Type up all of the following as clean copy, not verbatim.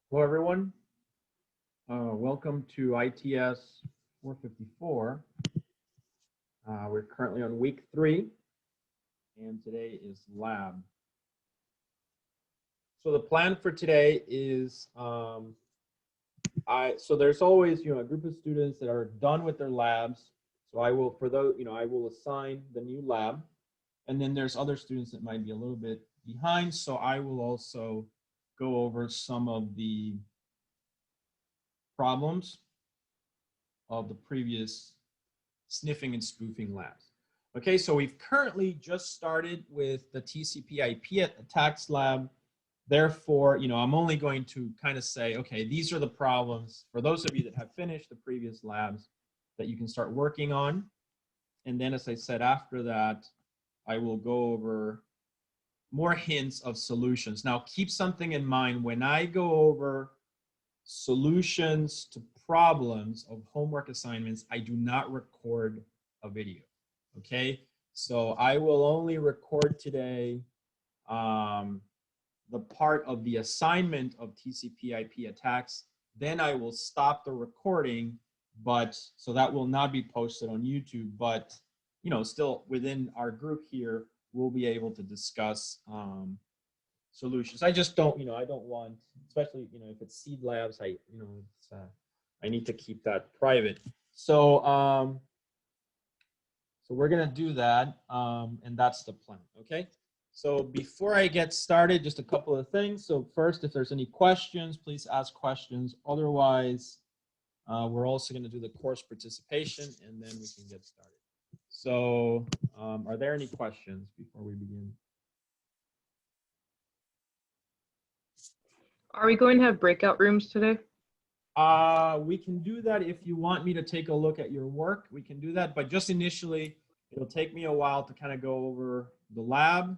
Hello, everyone. Welcome to ITS 454. We're currently on week 3, and today is lab. So the plan for today is, so there's always, a group of students that are done with their labs. So I will, for those, I will assign the new lab, and then there's other students that might be a little bit behind. So I will also go over some of the problems of the previous sniffing and spoofing labs. Okay, so we've currently just started with the TCP IP attacks lab. Therefore, I'm only going to kind of say, okay, these are the problems for those of you that have finished the previous labs that you can start working on. And then, as I said, after that, I will go over more hints of solutions. Now, keep something in mind when I go over solutions to problems of homework assignments, I do not record a video, okay? So I will only record today the part of the assignment of TCP IP attacks. Then I will stop the recording, but so that will not be posted on YouTube, but still within our group here, we'll be able to discuss solutions. I just don't, I don't want, especially, if it's seed labs, I need to keep that private. So, so we're gonna do that, and that's the plan, okay? So before I get started, just a couple of things. So first, if there's any questions, please ask questions. Otherwise, we're also gonna do the course participation, and then we can get started. So are there any questions before we begin? Are we going to have breakout rooms today? We can do that if you want me to take a look at your work. We can do that, but just initially, it'll take me a while to kind of go over the lab.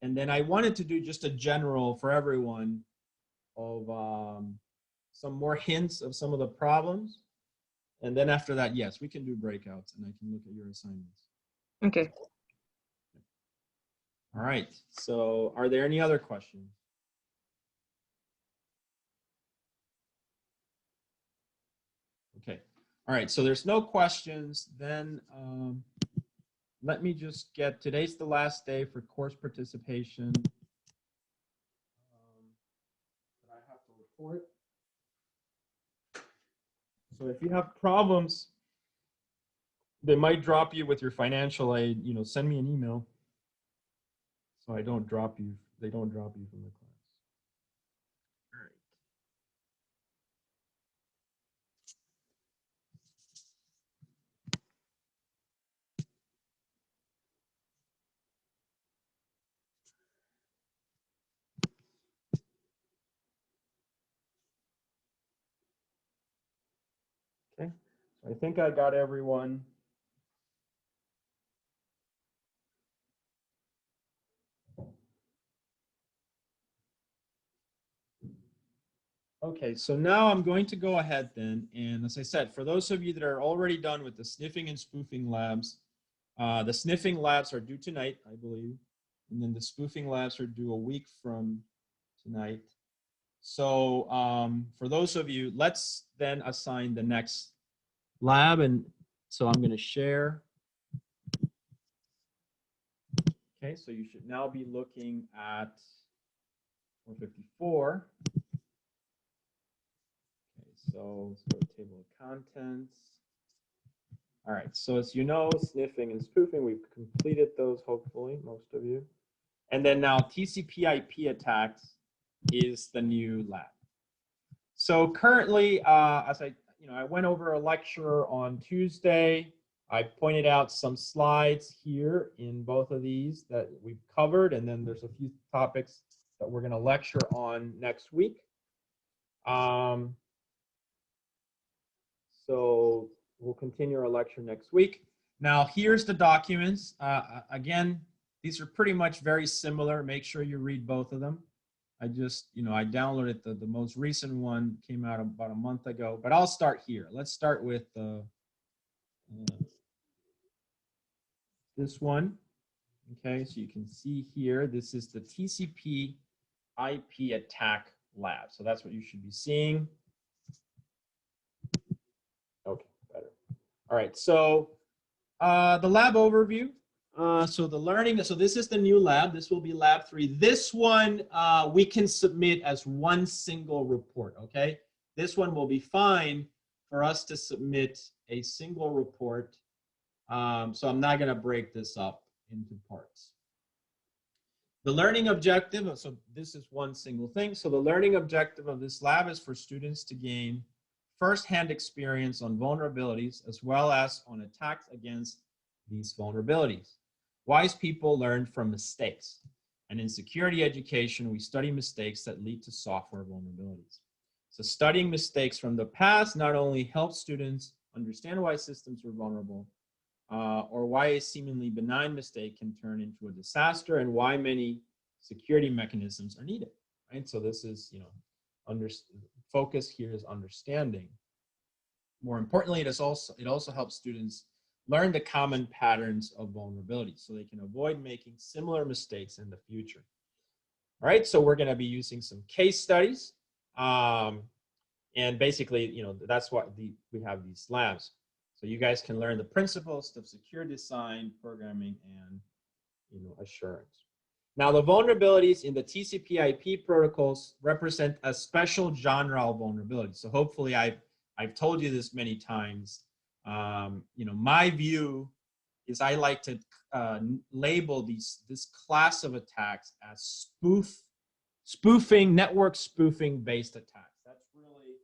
And then I wanted to do just a general for everyone of some more hints of some of the problems. And then after that, yes, we can do breakouts and I can look at your assignments. Okay. All right, so are there any other questions? Okay, all right, so there's no questions. Then let me just get, today's the last day for course participation. That I have to report. So if you have problems, they might drop you with your financial aid, send me an email so I don't drop you, they don't drop you from the class. All right. Okay, so I think I got everyone. Okay, so now I'm going to go ahead then, and as I said, for those of you that are already done with the sniffing and spoofing labs, the sniffing labs are due tonight, I believe, and then the spoofing labs are due a week from tonight. So for those of you, let's then assign the next lab, and so I'm going to share. Okay, so you should now be looking at 454. Okay, so let's go to table of contents. All right, so as you know, sniffing and spoofing, we've completed those, hopefully, most of you. And then now TCP IP attacks is the new lab. So currently, as I went over a lecture on Tuesday. I pointed out some slides here in both of these that we've covered, and then there's a few topics that we're going to lecture on next week. So we'll continue our lecture next week. Now, here's the documents. Again, these are pretty much very similar. Make sure you read both of them. I just, I downloaded the most recent one, came out about a month ago, but I'll start here. Let's start with this one. Okay, so you can see here, this is the TCP IP attack lab. So that's what you should be seeing. Okay, better. All right, so the lab overview. So the learning, so this is the new lab. This will be lab 3. This one we can submit as one single report, okay? This one will be fine for us to submit a single report. So I'm not gonna break this up into parts. The learning objective, so this is one single thing. So the learning objective of this lab is for students to gain first-hand experience on vulnerabilities as well as on attacks against these vulnerabilities. Wise people learn from mistakes. And in security education, we study mistakes that lead to software vulnerabilities. So studying mistakes from the past not only helps students understand why systems are vulnerable, or why a seemingly benign mistake can turn into a disaster, and why many security mechanisms are needed, right? So this is, you know, focus here is understanding. More importantly, it also helps students learn the common patterns of vulnerability so they can avoid making similar mistakes in the future. All right, so we're going to be using some case studies, and basically, you know, that's why we have these labs. So you guys can learn the principles of secure design, programming, and, you know, assurance. Now, the vulnerabilities in the TCP/IP protocols represent a special genre of vulnerability. So hopefully, I've told you this many times. You know, my view is I like to label this class of attacks as spoofing, network spoofing based attacks. That's really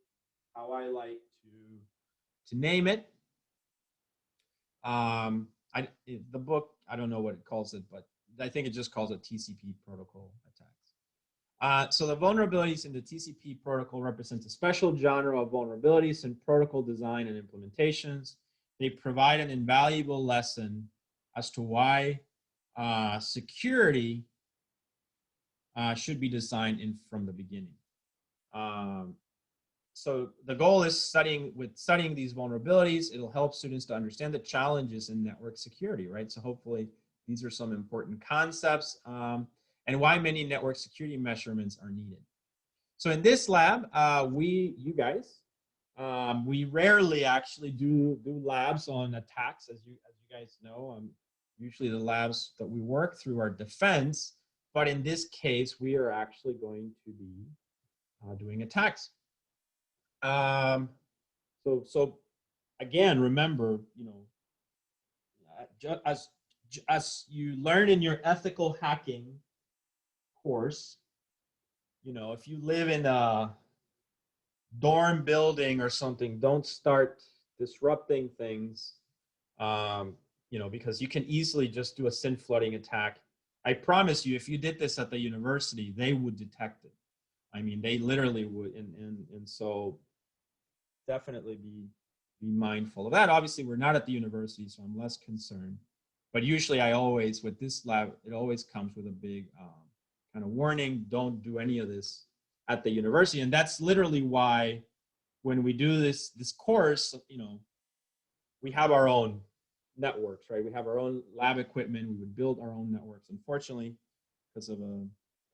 how I like to name it. The book, I don't know what it calls it, but I think it just calls it TCP protocol attacks. So the vulnerabilities in the TCP protocol represent a special genre of vulnerabilities in protocol design and implementations. They provide an invaluable lesson as to why security should be designed from the beginning. So the goal is studying these vulnerabilities. It'll help students to understand the challenges in network security, right? So hopefully these are some important concepts, and why many network security measurements are needed. So in this lab, you guys, we rarely actually do labs on attacks, as you guys know. Usually the labs that we work through are defense, but in this case, we are actually going to be doing attacks. So again, remember, you know, as you learn in your ethical hacking course, you know, if you live in a dorm building or something, don't start disrupting things, you know, because you can easily just do a SYN flooding attack. I promise you, if you did this at the university, they would detect it. I mean, they literally would, and so definitely be mindful of that. Obviously, we're not at the university, so I'm less concerned. But usually I always, with this lab, it always comes with a big kind of warning, don't do any of this at the university. And that's literally why when we do this course, you know, we have our own networks, right? We have our own lab equipment. We would build our own networks. Unfortunately, because of a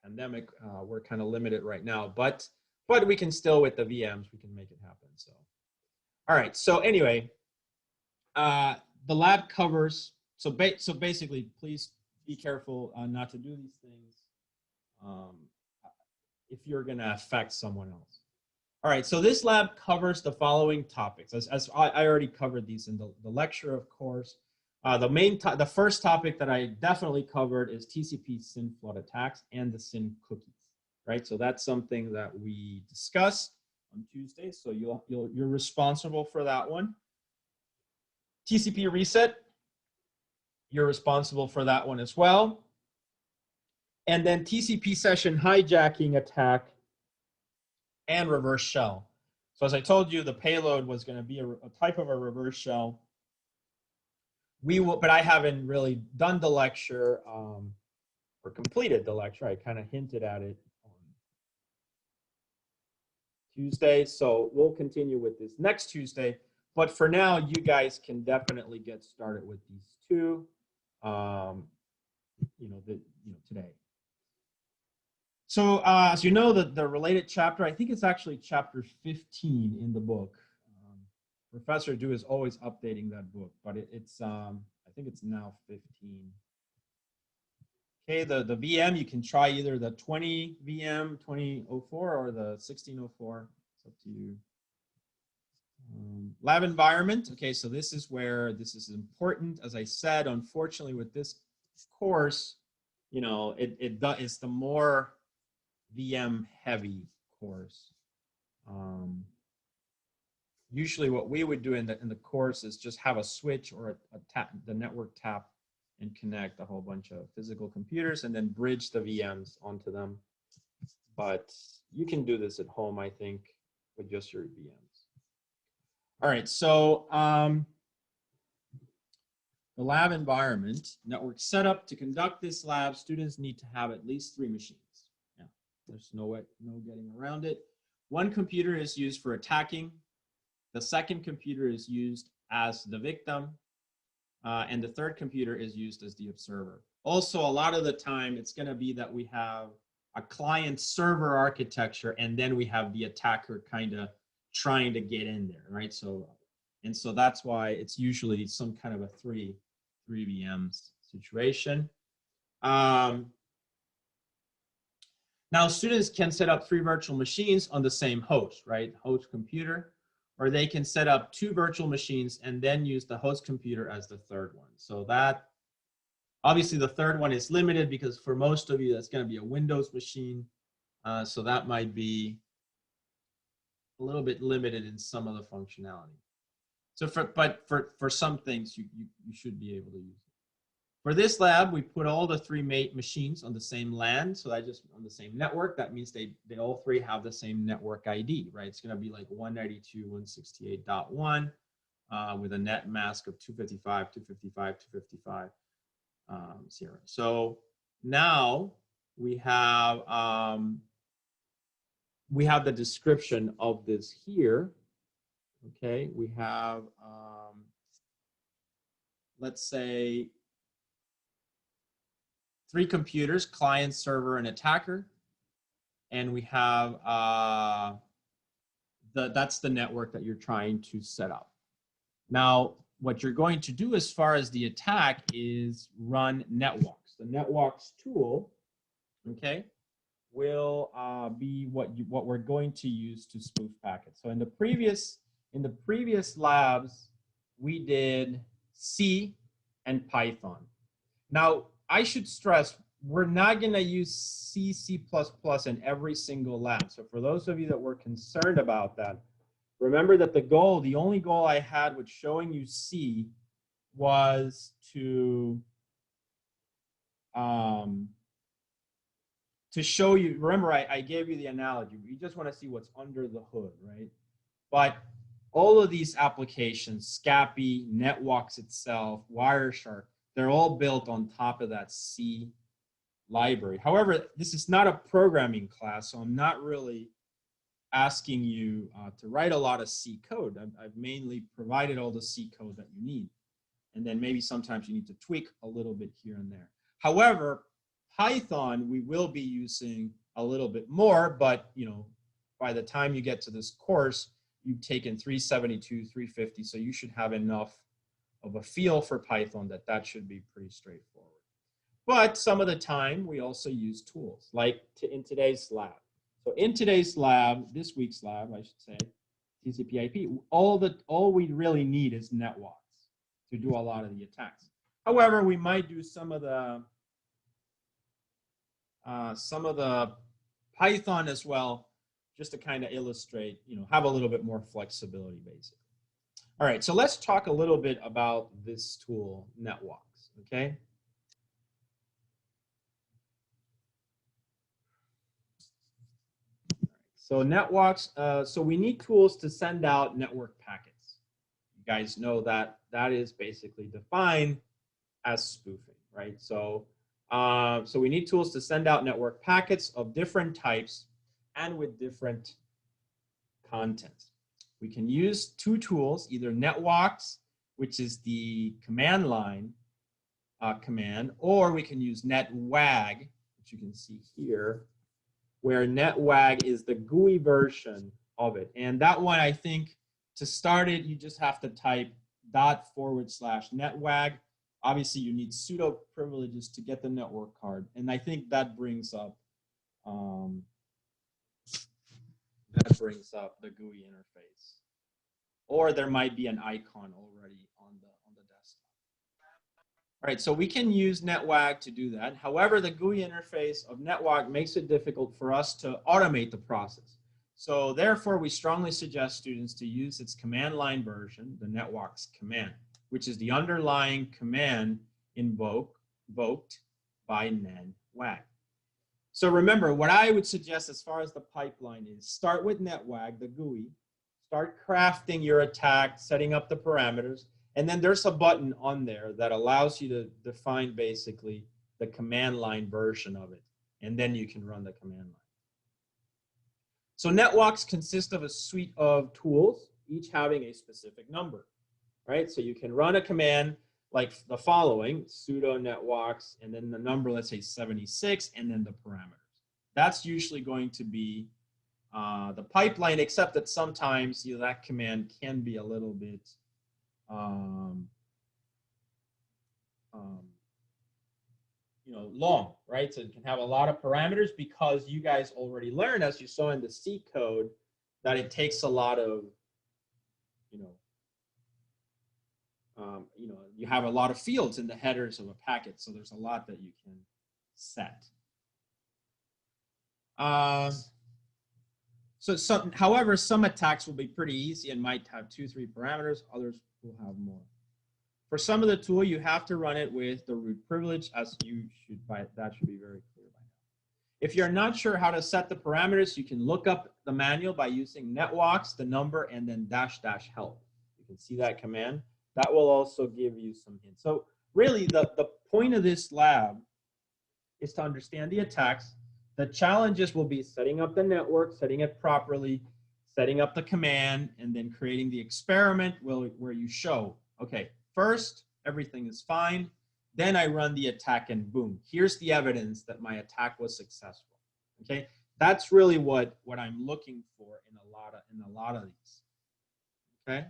pandemic, we're kind of limited right now. But we can still, with the VMs, we can make it happen. So, all right. So anyway, the lab covers. So basically, please be careful not to do these things if you're going to affect someone else. All right, so this lab covers the following topics. As I already covered these in the lecture, of course. The first topic that I definitely covered is TCP SYN flood attacks and the SYN cookies, right? So that's something that we discussed on Tuesday. So you're responsible for that one. TCP reset, you're responsible for that one as well. And then TCP session hijacking attack and reverse shell. So as I told you, the payload was going to be a type of a reverse shell. But I haven't really done the lecture or completed the lecture. I kind of hinted at it on Tuesday. So we'll continue with this next Tuesday. But for now, you guys can definitely get started with these two, today. So as you know, the related chapter, I think it's actually chapter 15 in the book. Professor Du is always updating that book, but I think it's now 15. Okay, the VM, you can try either the 20 VM 2004 or the 1604. It's up to you. Lab environment. Okay, so this is where this is important. As I said, unfortunately, with this course, you know, it's the more VM heavy course. Usually what we would do in the course is just have a switch or the network tap and connect a whole bunch of physical computers and then bridge the VMs onto them. But you can do this at home, I think, with just your VMs. All right, so the lab environment, network setup. To conduct this lab, students need to have at least 3 machines. Yeah, there's no getting around it. One computer is used for attacking. The second computer is used as the victim. And the third computer is used as the observer. Also, a lot of the time, it's going to be that we have a client-server architecture, and then we have the attacker kind of trying to get in there, right? So that's why it's usually some kind of a three VMs situation. Now, students can set up 3 virtual machines on the same host, right? Host computer. Or they can set up 2 virtual machines and then use the host computer as the third one. So that, obviously the third one is limited because for most of you, that's going to be a Windows machine. So that might be a little bit limited in some of the functionality. So for some things, you should be able to use it. For this lab, we put all the 3 machines on the same LAN, so that just on the same network. That means they all 3 have the same network ID, right? It's going to be like 192.168.1 with a net mask of 255, 255, 255, 0. So now we have the description of this here. Okay, we have let's say 3 computers, client, server, and attacker. And we have, that's the network that you're trying to set up. Now, what you're going to do as far as the attack is run netwalks. The netwalks tool, okay, will be what we're going to use to spoof packets. So in the previous labs, we did C and Python. Now, I should stress, we're not going to use C, C++ in every single lab. So for those of you that were concerned about that, remember that the only goal I had with showing you C was to show you, remember I gave you the analogy, you just want to see what's under the hood, right? But all of these applications, SCAPI, NetWalks itself, Wireshark, they're all built on top of that C library. However, this is not a programming class, so I'm not really asking you to write a lot of C code. I've mainly provided all the C code that you need. And then maybe sometimes you need to tweak a little bit here and there. However, Python, we will be using a little bit more, but you know, by the time you get to this course, you've taken 372, 350, so you should have enough of a feel for Python that should be pretty straightforward. But some of the time, we also use tools, like in today's lab. So in today's lab, this week's lab, I should say, TCP IP, all we really need is netwalks to do a lot of the attacks. However, we might do some of the Python as well, just to kind of illustrate, you know, have a little bit more flexibility, basically. All right, so let's talk a little bit about this tool, netwalks, okay? So netwalks, so we need tools to send out network packets. You guys know that is basically defined as spoofing, right? So, so we need tools to send out network packets of different types and with different content. We can use 2 tools, either netwalks, which is the command line command, or we can use netwag, which you can see here, where NetWag is the GUI version of it. And that one, I think, to start it, you just have to type ./netwag. Obviously, you need sudo privileges to get the network card. And I think that brings up the GUI interface. Or there might be an icon already on the desktop. All right, so we can use NetWag to do that. However, the GUI interface of NetWag makes it difficult for us to automate the process. So therefore, we strongly suggest students to use its command line version, the NetWag's command, which is the underlying command invoked by NetWag. So remember, what I would suggest as far as the pipeline is, start with NetWag, the GUI, start crafting your attack, setting up the parameters, and then there's a button on there that allows you to define basically the command line version of it, and then you can run the command line. So NetWalks consist of a suite of tools, each having a specific number, right? So you can run a command like the following, sudo netwalks, and then the number, let's say 76, and then the parameters. That's usually going to be the pipeline, except that sometimes that command can be a little bit long, right? So it can have a lot of parameters because you guys already learned, as you saw in the C code, that it takes a lot of, you have a lot of fields in the headers of a packet, so there's a lot that you can set. However, some attacks will be pretty easy and might have 2-3 parameters. Others will have more. For some of the tool, you have to run it with the root privilege, as you should that should be very clear by now. If you're not sure how to set the parameters, you can look up the manual by using netwalks, the number, and then -- help. You can see that command. That will also give you some hints. So really, the point of this lab is to understand the attacks. The challenges will be setting up the network, setting it properly, setting up the command, and then creating the experiment where you show, okay, first, everything is fine. Then I run the attack and boom, here's the evidence that my attack was successful. Okay, that's really what I'm looking for in a lot of these. Okay.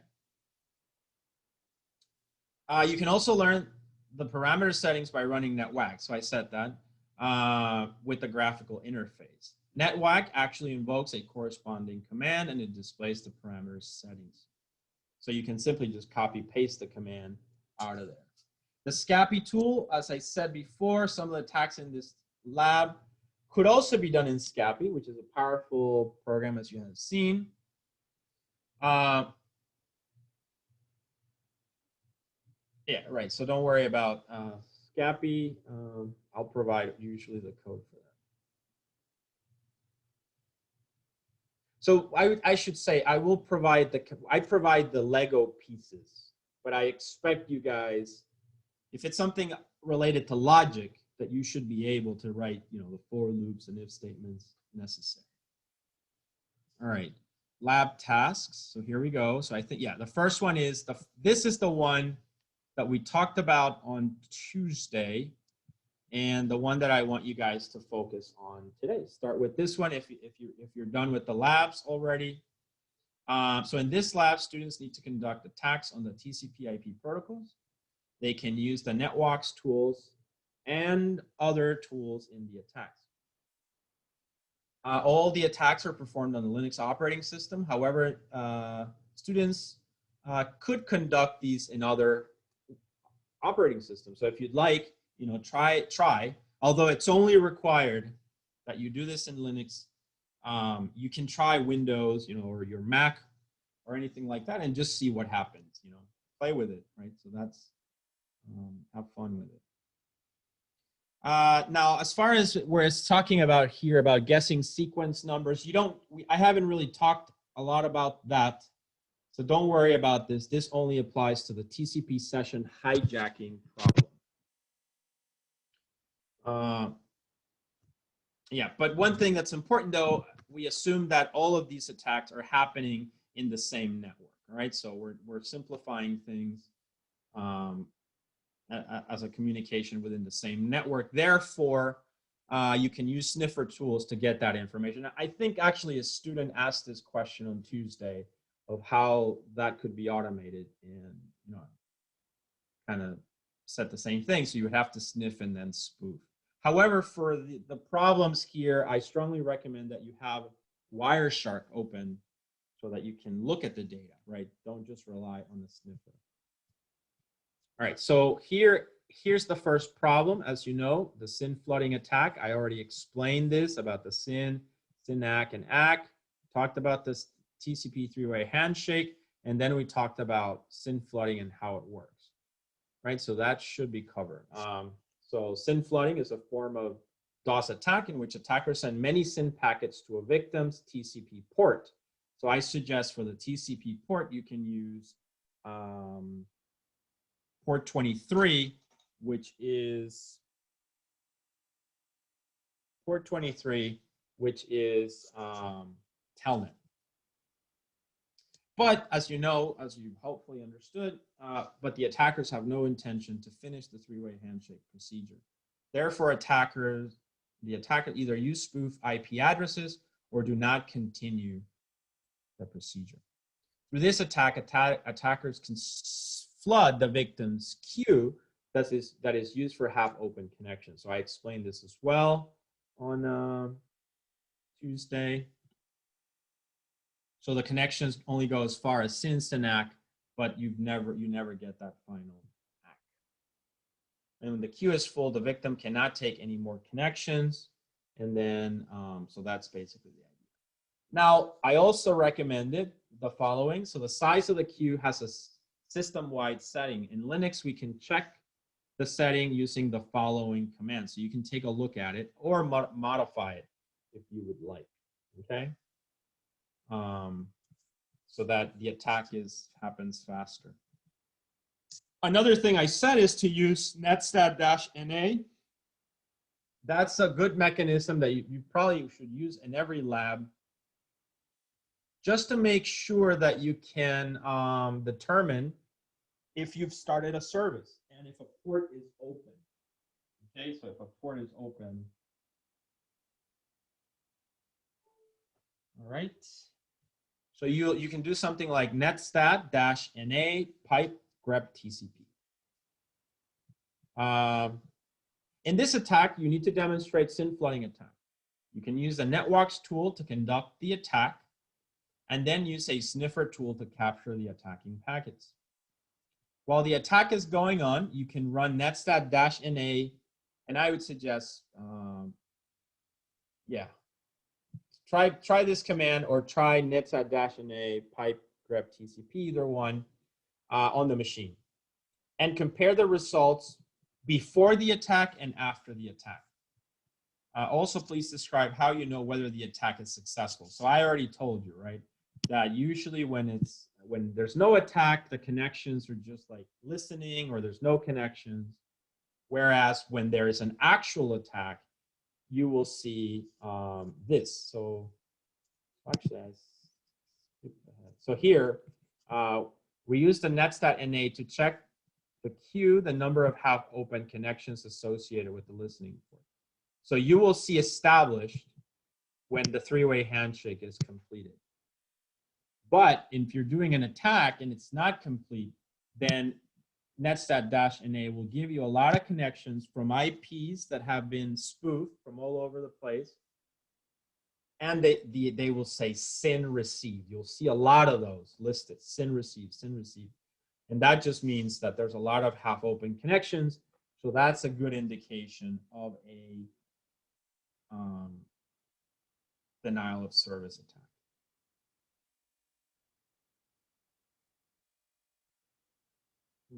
You can also learn the parameter settings by running NetWag. So I set that with the graphical interface. NetWag actually invokes a corresponding command and it displays the parameter settings. So you can simply just copy paste the command out of there. The SCAPI tool, as I said before, some of the attacks in this lab could also be done in SCAPI, which is a powerful program, as you have seen. Yeah, right. So don't worry about SCAPI. I'll provide usually the code for that. So I should say I provide the Lego pieces, but I expect you guys, if it's something related to logic, that you should be able to write, the for loops and if statements necessary. All right, lab tasks. So here we go. So I think, yeah, the first one is this is the one that we talked about on Tuesday, and the one that I want you guys to focus on today. Start with this one if you're done with the labs already. So in this lab, students need to conduct attacks on the TCP/IP protocols. They can use the netwalks tools and other tools in the attacks. All the attacks are performed on the Linux operating system. However, students could conduct these in other operating systems. So if you'd like, try. Although it's only required that you do this in Linux, you can try Windows, or your Mac or anything like that, and just see what happens. Play with it, right? So that's have fun with it. Now, as far as where it's talking about here about guessing sequence numbers, I haven't really talked a lot about that. So don't worry about this. This only applies to the TCP session hijacking problem. Yeah, but one thing that's important though, we assume that all of these attacks are happening in the same network, all right? So we're simplifying things as a communication within the same network. Therefore, you can use sniffer tools to get that information. I think actually a student asked this question on Tuesday of how that could be automated, and kind of said the same thing. So you would have to sniff and then spoof. However, for the problems here, I strongly recommend that you have Wireshark open so that you can look at the data, right? Don't just rely on the sniffer. All right, so here's the first problem. As you know, the SYN flooding attack. I already explained this about the SYN, SYN-ACK, and ACK. Talked about this TCP three-way handshake, and then we talked about SYN flooding and how it works, right? So that should be covered. So SYN flooding is a form of DOS attack in which attackers send many SYN packets to a victim's TCP port. So I suggest for the TCP port, you can use port 23, which is Telnet. But as you know, as you hopefully understood, but the attackers have no intention to finish the three-way handshake procedure. Therefore, the attacker either use spoof IP addresses or do not continue the procedure. Through this attack, attackers can flood the victim's queue that is used for half-open connections. So I explained this as well on Tuesday. So the connections only go as far as SYN, SYN-ACK, but you never get that final ACK. And when the queue is full, the victim cannot take any more connections. And then, so that's basically the idea. Now, I also recommended the following. So the size of the queue has a system-wide setting. In Linux, we can check the setting using the following command. So you can take a look at it or modify it if you would like, okay? So that the attack happens faster. Another thing I said is to use netstat-NA. That's a good mechanism that you probably should use in every lab, just to make sure that you can determine if you've started a service and if a port is open. Okay, so if a port is open. All right. So you can do something like netstat-NA pipe grep TCP. In this attack, you need to demonstrate SYN flooding attack. You can use the networks tool to conduct the attack, and then use a sniffer tool to capture the attacking packets. While the attack is going on, you can run netstat-NA, and I would suggest, try this command or try netstat-NA pipe grep TCP, either one, on the machine, and compare the results before the attack and after the attack. Also, please describe how you know whether the attack is successful. So I already told you, right, that usually when there's no attack, the connections are just like listening, or there's no connections. Whereas when there is an actual attack, you will see this. So actually, I skipped ahead. So here, we use the netstat-NA to check the queue, the number of half-open connections associated with the listening port. So you will see established when the three-way handshake is completed. But if you're doing an attack and it's not complete, then netstat-NA will give you a lot of connections from IPs that have been spoofed from all over the place. And they will say SYN received. You'll see a lot of those listed, SYN received, SYN received. And that just means that there's a lot of half-open connections. So that's a good indication of a denial of service attack.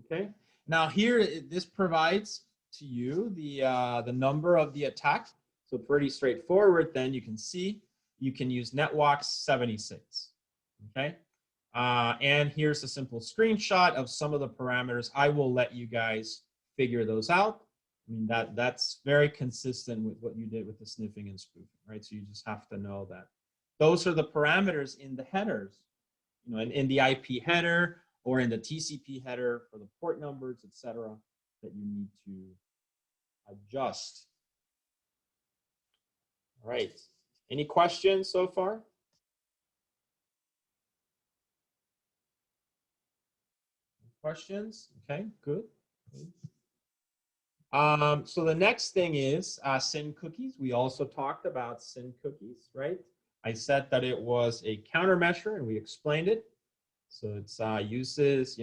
Okay. Now here, this provides to you the number of the attack. So pretty straightforward. Then you can see you can use netwalks 76. Okay. And here's a simple screenshot of some of the parameters. I will let you guys figure those out. I mean, that's very consistent with what you did with the sniffing and spoofing, right? So you just have to know that those are the parameters in the headers, you know, in the IP header or in the TCP header for the port numbers, etc., that you need to adjust All right. Any questions so far? Questions? Okay, good. So the next thing is SYN cookies. We also talked about SYN cookies, right? I said that it was a countermeasure, and we explained it. So it's uses,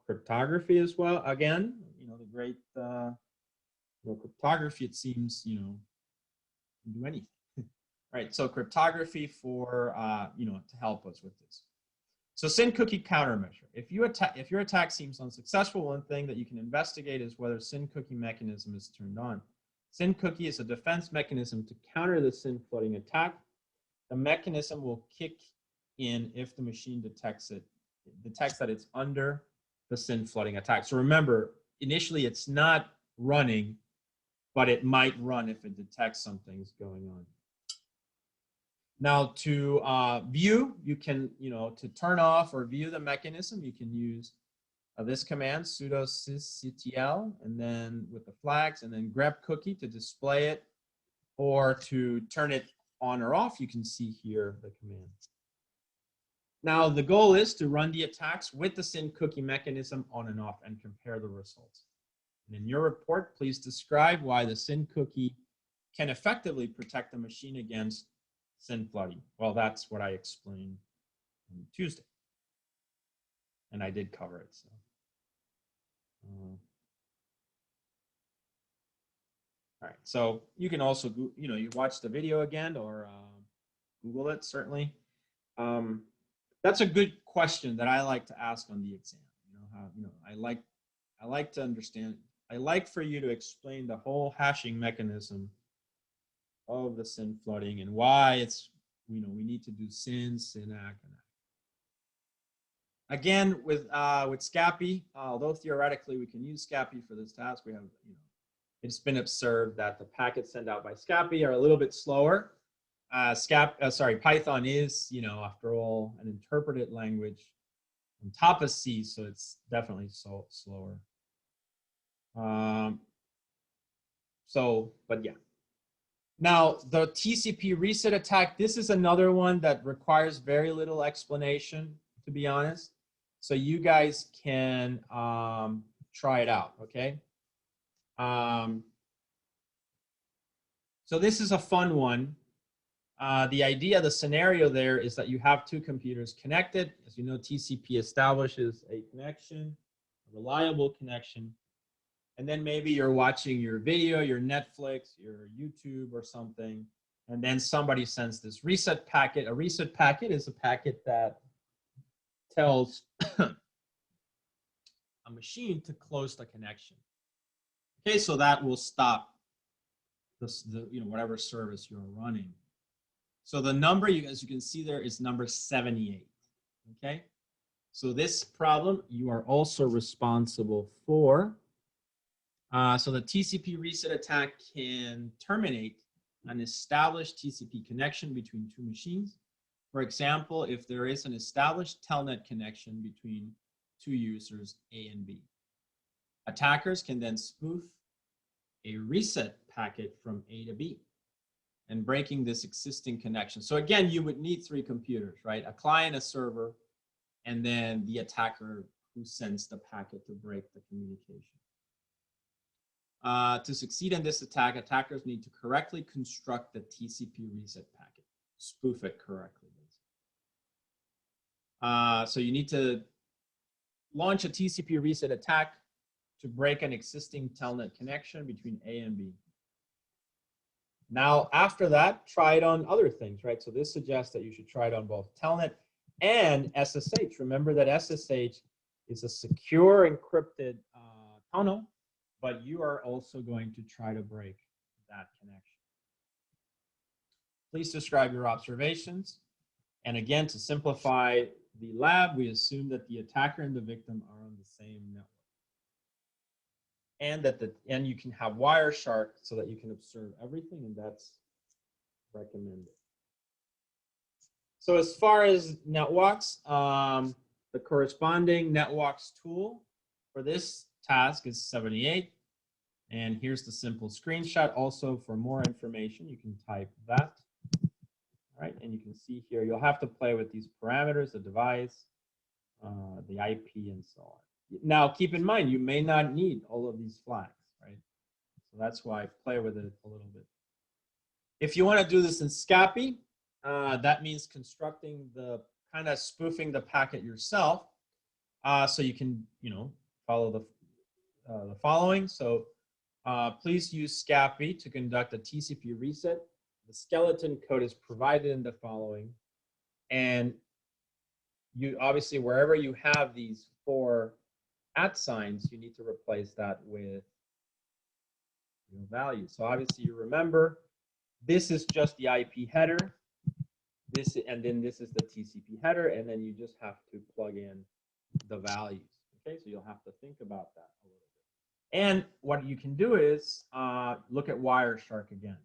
cryptography as well. Again, the great cryptography. It seems, can do anything, right? So cryptography for to help us with this. So SYN cookie countermeasure. If your attack seems unsuccessful, one thing that you can investigate is whether SYN cookie mechanism is turned on. SYN cookie is a defense mechanism to counter the SYN flooding attack. The mechanism will kick in if the machine detects that it's under the SYN flooding attack. So remember, initially it's not running, but it might run if it detects something's going on. Now to view, you can, to turn off or view the mechanism, you can use this command, sudo sysctl, and then with the flags, and then grep cookie to display it, or to turn it on or off, you can see here the command. Now the goal is to run the attacks with the SYN cookie mechanism on and off and compare the results. And in your report, please describe why the SYN cookie can effectively protect the machine against SYN flooding. Well, that's what I explained on Tuesday, and I did cover it. So, all right. So you can also, you watch the video again or Google it. Certainly, that's a good question that I like to ask on the exam. I like to understand. I like for you to explain the whole hashing mechanism of the SYN flooding and why it's, we need to do SYN, SYNAC. Again, with SCAPI, although theoretically we can use SCAPI for this task, we have, it's been observed that the packets sent out by SCAPI are a little bit slower. Python is, after all, an interpreted language on top of C, so it's definitely slower. But yeah. Now, the TCP reset attack, this is another one that requires very little explanation, to be honest. So you guys can try it out, okay? So this is a fun one. The idea, the scenario there is that you have two computers connected. As you know, TCP establishes a connection, a reliable connection. And then maybe you're watching your video, your Netflix, your YouTube or something, and then somebody sends this reset packet. A reset packet is a packet that tells a machine to close the connection. Okay, so that will stop whatever service you're running. So the number, as you can see there, is number 78. Okay, so this problem you are also responsible for. So the TCP reset attack can terminate an established TCP connection between two machines. For example, if there is an established telnet connection between two users A and B. Attackers can then spoof a reset packet from A to B and breaking this existing connection. So again, you would need three computers, right? A client, a server, and then the attacker who sends the packet to break the communication. To succeed in this attack, attackers need to correctly construct the TCP reset packet, spoof it correctly. So you need to launch a TCP reset attack to break an existing telnet connection between A and B. Now, after that, try it on other things, right? So this suggests that you should try it on both telnet and SSH. Remember that SSH is a secure encrypted tunnel, but you are also going to try to break that connection. Please describe your observations. And again, to simplify the lab, we assume that the attacker and the victim are on the same network. And you can have Wireshark so that you can observe everything, and that's recommended. So as far as networks, the corresponding networks tool for this task is 78. And here's the simple screenshot. Also, for more information, you can type that. All right, and you can see here, you'll have to play with these parameters, the device, the IP, and so on. Now, keep in mind, you may not need all of these flags, right? So that's why I play with it a little bit. If you want to do this in SCAPI, that means constructing the kind of spoofing the packet yourself. So you can, follow the following. So please use SCAPI to conduct a TCP reset. The skeleton code is provided in the following. And you obviously, wherever you have these 4 @ signs, you need to replace that with values. So obviously you remember, this is just the IP header. And then this is the TCP header, and then you just have to plug in the values. Okay, so you'll have to think about that a little bit. And what you can do is look at Wireshark again.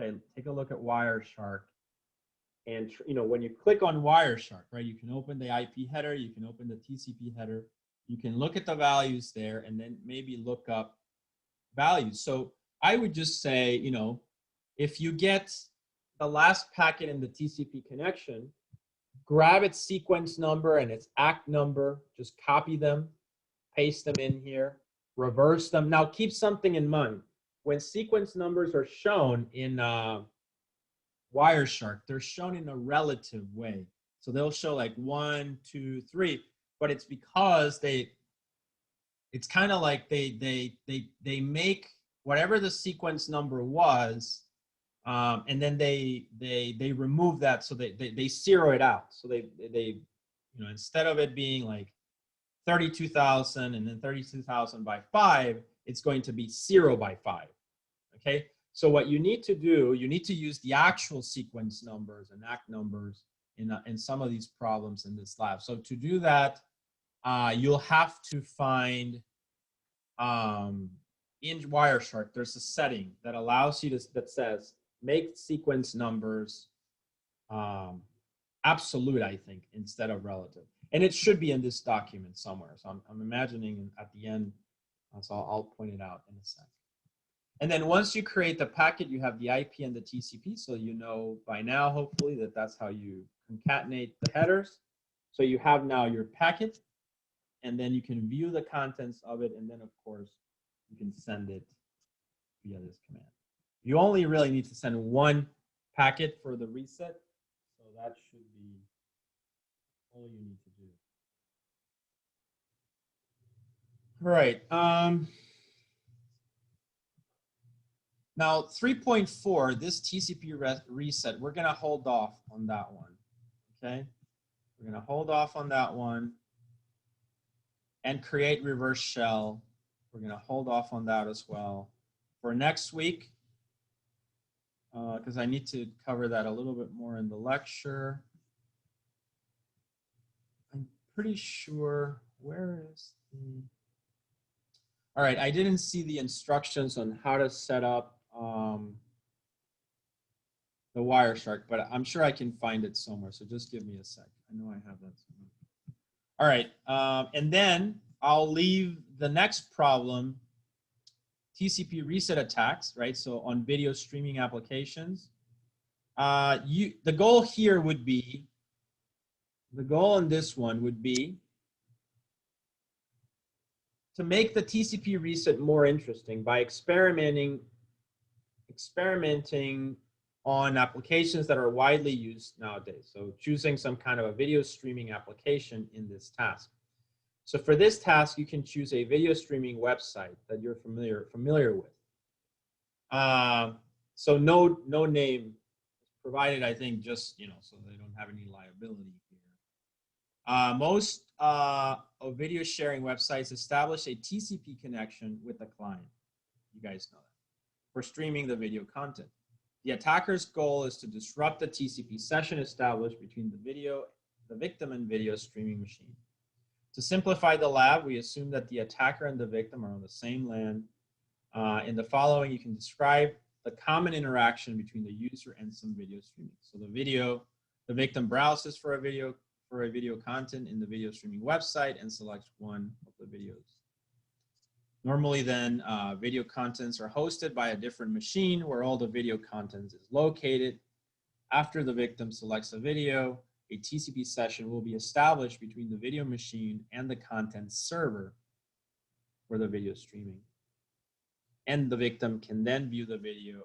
Okay, take a look at Wireshark. And when you click on Wireshark, right, you can open the IP header, you can open the TCP header, you can look at the values there, and then maybe look up values. So I would just say, if you get the last packet in the TCP connection, grab its sequence number and its ACK number, just copy them, paste them in here, reverse them. Now keep something in mind. When sequence numbers are shown in Wireshark, they're shown in a relative way. So they'll show like 1, 2, 3, but it's because it's kind of like they make whatever the sequence number was, and then they remove that, so they zero it out. So they instead of it being like 32,000 and then 32,000 by 5, it's going to be 0 by 5. Okay. So what you need to do, you need to use the actual sequence numbers and ACK numbers in some of these problems in this lab. So to do that, you'll have to find in Wireshark, there's a setting that allows you that says make sequence numbers absolute, I think, instead of relative. And it should be in this document somewhere. So I'm imagining at the end, so I'll point it out in a sec. And then once you create the packet, you have the IP and the TCP. So you know by now, hopefully, that that's how you concatenate the headers. So you have now your packet, and then you can view the contents of it. And then, of course, you can send it via this command. You only really need to send one packet for the reset. So that should be all you need to do. All right. Now, 3.4, this TCP reset, we're going to hold off on that one. Okay? We're going to hold off on that one and create reverse shell. We're going to hold off on that as well. For next week, because I need to cover that a little bit more in the lecture. I'm pretty sure, where is the... All right, I didn't see the instructions on how to set up the Wireshark, but I'm sure I can find it somewhere. So just give me a sec. I know I have that somewhere. All right, and then I'll leave the next problem, TCP reset attacks, right? So on video streaming applications, the goal here would be, the goal on this one would be to make the TCP reset more interesting by experimenting on applications that are widely used nowadays. So choosing some kind of a video streaming application in this task. So for this task, you can choose a video streaming website that you're familiar with. So no name provided, I think, just so they don't have any liability here. Most of video sharing websites establish a TCP connection with the client. You guys know that, for streaming the video content. The attacker's goal is to disrupt the TCP session established between the victim and video streaming machine. To simplify the lab, we assume that the attacker and the victim are on the same LAN. In the following, you can describe the common interaction between the user and some video streaming. So the victim browses for a video content in the video streaming website and selects one of the videos Normally then video contents are hosted by a different machine where all the video content is located. After the victim selects a video, a TCP session will be established between the video machine and the content server for the video streaming. And the victim can then view the video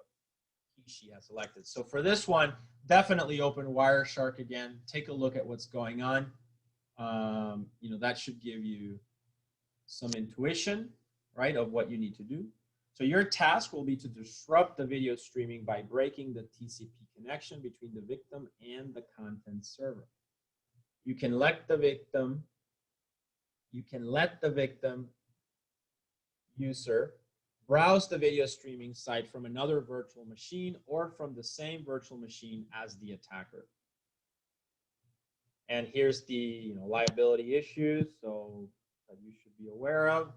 she has selected. So for this one, definitely open Wireshark again. Take a look at what's going on. You know, that should give you some intuition, right, of what you need to do. So your task will be to disrupt the video streaming by breaking the TCP connection between the victim and the content server. You can let the victim user browse the video streaming site from another virtual machine or from the same virtual machine as the attacker. And here's the liability issues, so that you should be aware of.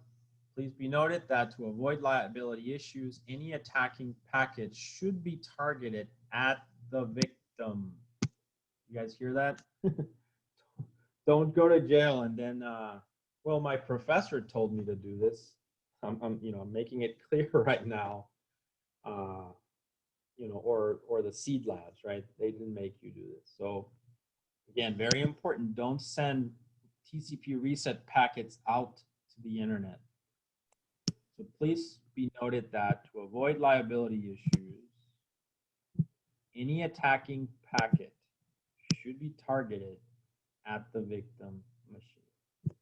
Please be noted that to avoid liability issues, any attacking packet should be targeted at the victim. You guys hear that? Don't go to jail and then, well, my professor told me to do this. I'm making it clear right now, or the seed labs, right? They didn't make you do this. So again, very important, don't send TCP reset packets out to the internet. So please be noted that to avoid liability issues, any attacking packet should be targeted at the victim machine,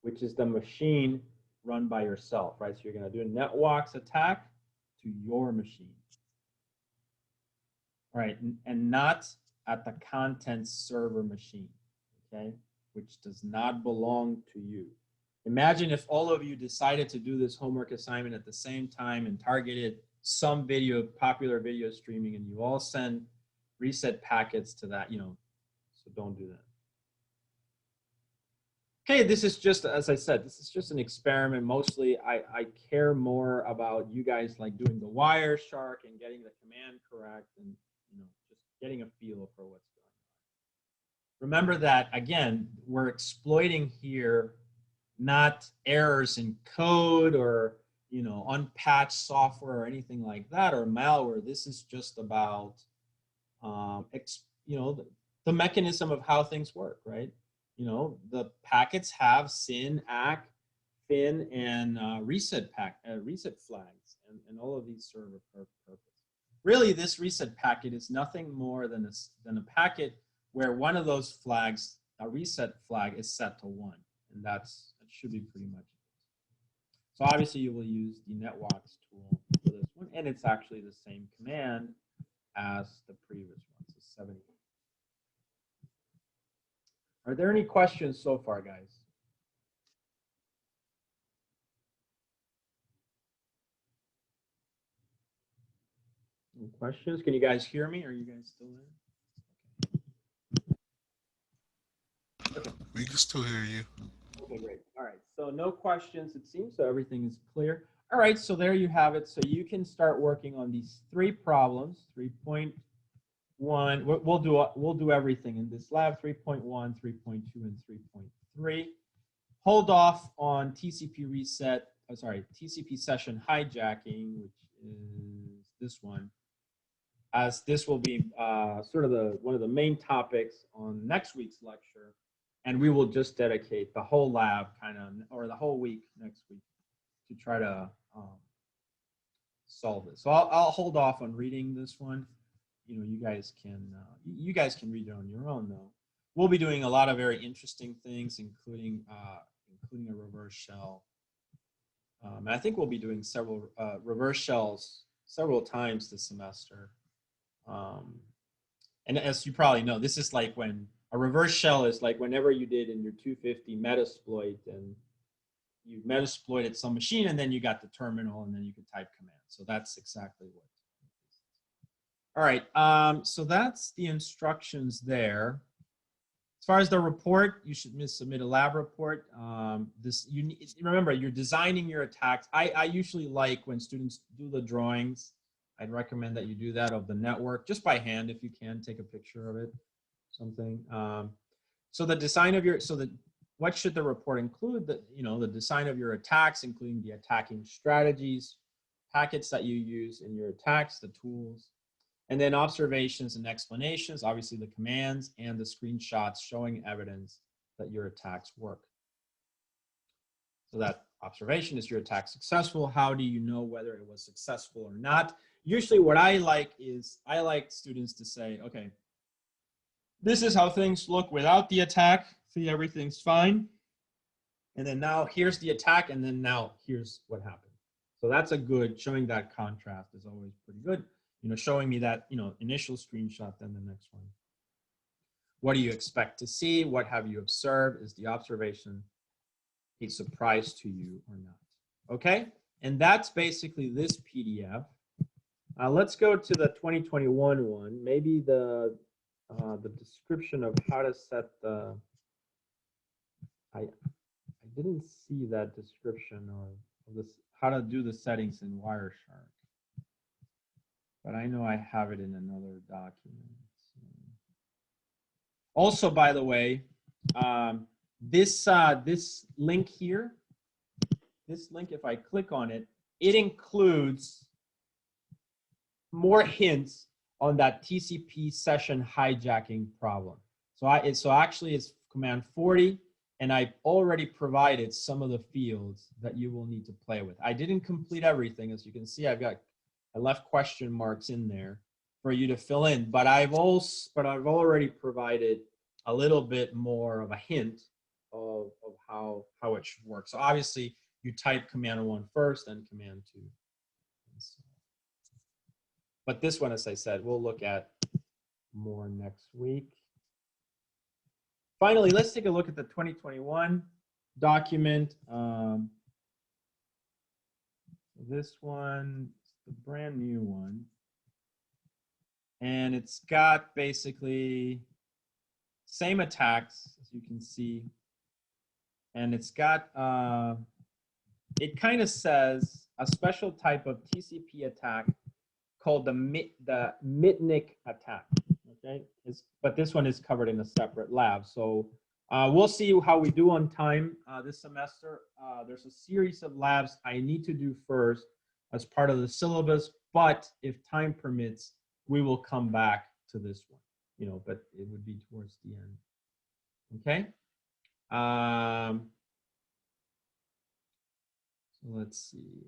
which is the machine run by yourself, right? So you're going to do a netwalks attack to your machine. All right, and not at the content server machine, okay, which does not belong to you. Imagine if all of you decided to do this homework assignment at the same time and targeted some popular video streaming, and you all send reset packets to that, so don't do that. Okay, this is just, as I said, this is just an experiment. Mostly I care more about you guys like doing the Wireshark and getting the command correct and just getting a feel for what's going on. Remember that, again, we're exploiting here not errors in code or unpatched software or anything like that, or malware. This is just about the mechanism of how things work, right? The packets have SYN, ACK, FIN, and reset flags, and all of these serve a purpose. Really, this reset packet is nothing more than a packet where one of those flags, a reset flag, is set to 1, and that should be pretty much it. So obviously, you will use the netwalks tool for this one, and it's actually the same command as the previous one, so 70. Are there any questions so far, guys? Any questions? Can you guys hear me? Are you guys still there? Okay. We can still hear you. Okay, great. All right. So no questions, it seems. So everything is clear. All right. So there you have it. So you can start working on these 3 problems. 3.1. We'll do everything in this lab. 3.1, 3.2, and 3.3. Hold off on TCP reset. Oh, sorry, TCP session hijacking, which is this one, as this will be sort of one of the main topics on next week's lecture, and we will just dedicate the whole lab or the whole week next week to try to solve this. So I'll hold off on reading this one. You guys can read it on your own though. We'll be doing a lot of very interesting things, including a reverse shell. And I think we'll be doing several reverse shells several times this semester. And as you probably know, this is like when a reverse shell is like whenever you did in your 250 Metasploit, and you Metasploited some machine, and then you got the terminal, and then you could type commands. So that's exactly what. All right, so that's the instructions there. As far as the report, you should submit a lab report. Remember, you're designing your attacks. I usually like when students do the drawings. I'd recommend that you do that of the network just by hand if you can. Take a picture of it, something. So the design of what should the report include? The design of your attacks, including the attacking strategies, packets that you use in your attacks, the tools, and then observations and explanations, obviously the commands and the screenshots showing evidence that your attacks work. So that observation, is your attack successful? How do you know whether it was successful or not? Usually what I like students to say, okay, this is how things look without the attack. See, everything's fine. And then now here's the attack, and then now here's what happened. So that's a good, showing that contrast is always pretty good. Showing me that, initial screenshot, then the next one. What do you expect to see? What have you observed? Is the observation a surprise to you or not? Okay, and that's basically this PDF. Let's go to the 2021 one. Maybe the description of how to set the, I didn't see that description of this, how to do the settings in Wireshark, but I know I have it in another document. Also, by the way, this link here, this link, if I click on it, it includes more hints on that TCP session hijacking problem. So actually it's command 40, and I already provided some of the fields that you will need to play with. I didn't complete everything. As you can see, I left question marks in there for you to fill in, but I've already provided a little bit more of a hint of how it should work. So obviously you type command 1 first, then command 2. But this one, as I said, we'll look at more next week. Finally, let's take a look at the 2021 document. This one, the brand new one. And it's got basically same attacks, as you can see. And it's got, it kind of says a special type of TCP attack called the Mitnick attack. Okay, but this one is covered in a separate lab. So we'll see how we do on time this semester. There's a series of labs I need to do first as part of the syllabus, but if time permits, we will come back to this one, but it would be towards the end. Okay. So let's see.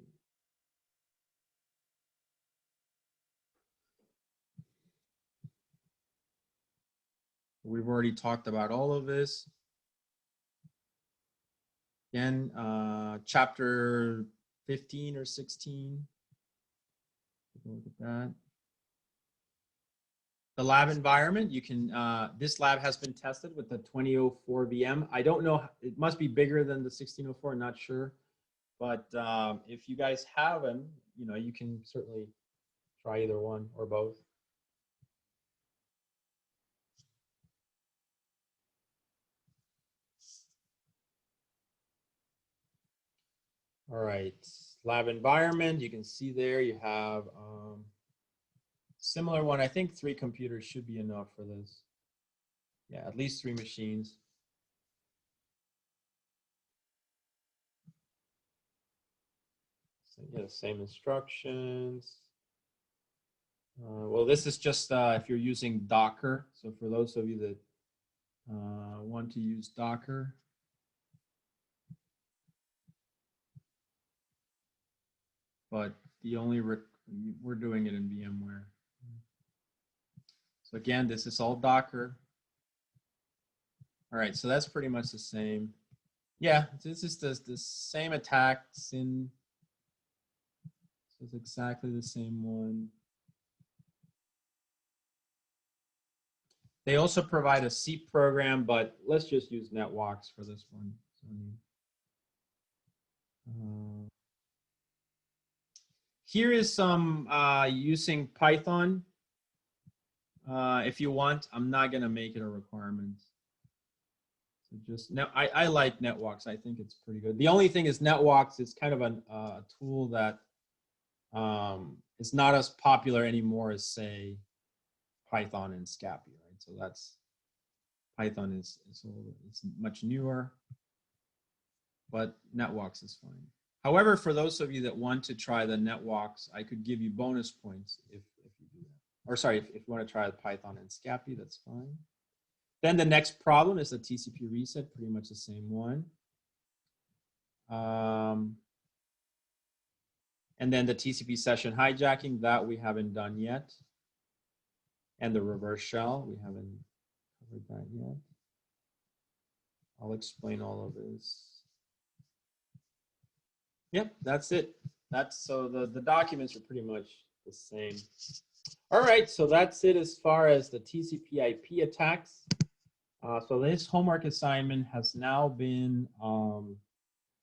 We've already talked about all of this. Again, chapter 15 or 16. Take a look at that. The lab environment, you can, this lab has been tested with the 2004 VM. I don't know, it must be bigger than the 1604, not sure. But if you guys have them, you can certainly try either one or both. All right, lab environment, you can see there you have similar one. I think 3 computers should be enough for this. Yeah, at least 3 machines. So, yeah, same instructions. Well, this is just if you're using Docker. So for those of you that want to use Docker. But the only, we're doing it in VMware. So again, this is all Docker. All right, so that's pretty much the same. Yeah, this is the same attacks in, so it's exactly the same one. They also provide a C program, but let's just use NetWalks for this one. Here is some using Python. If you want, I'm not gonna make it a requirement. So just now, I like NetWalks. I think it's pretty good. The only thing is NetWalks is kind of a tool that is not as popular anymore as, say, Python and Scapy, right? So that's, Python is much newer. but NetWalks is fine. However, for those of you that want to try the NetWalks, I could give you bonus points if you do that. Or sorry, if you want to try the Python and Scapy, that's fine. Then the next problem is the TCP reset, pretty much the same one. And then the TCP session hijacking, that we haven't done yet. And the reverse shell, we haven't covered that yet. I'll explain all of this. Yep, that's it. So the documents are pretty much the same. All right, so that's it as far as the TCP IP attacks. So this homework assignment has now been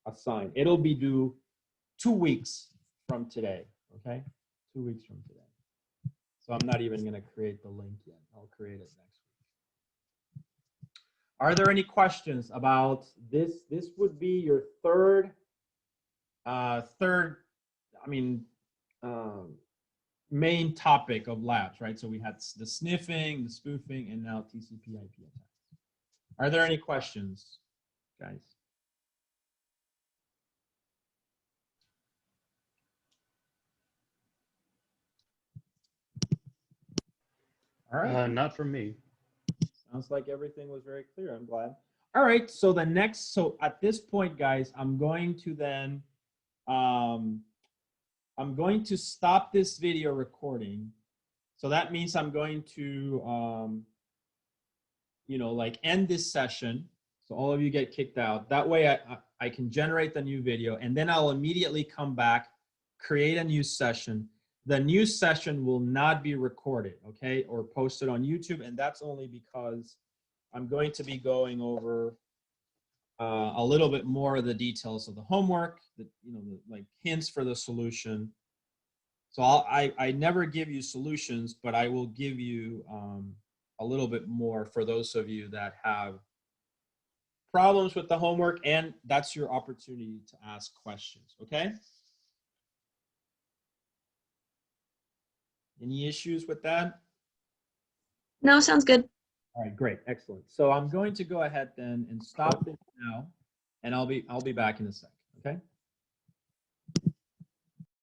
assigned. It'll be due 2 weeks from today, okay? 2 weeks from today. So I'm not even gonna create the link yet. I'll create it next week. Are there any questions about this? This would be your third, main topic of labs, right? So we had the sniffing, the spoofing, and now TCP IP attacks. Are there any questions, guys? All right. Not from me. Sounds like everything was very clear. I'm glad. All right. So the next, so at this point, guys, I'm going to then, I'm going to stop this video recording. So that means I'm going to, like end this session. So all of you get kicked out. That way I can generate the new video, and then I'll immediately come back, create a new session. The new session will not be recorded, okay, or posted on YouTube, and that's only because I'm going to be going over a little bit more of the details of the homework, like hints for the solution. So I never give you solutions, but I will give you a little bit more for those of you that have problems with the homework, and that's your opportunity to ask questions, okay? Any issues with that? No, sounds good. All right, great, excellent. So I'm going to go ahead then and stop this now, and I'll be back in a second, okay?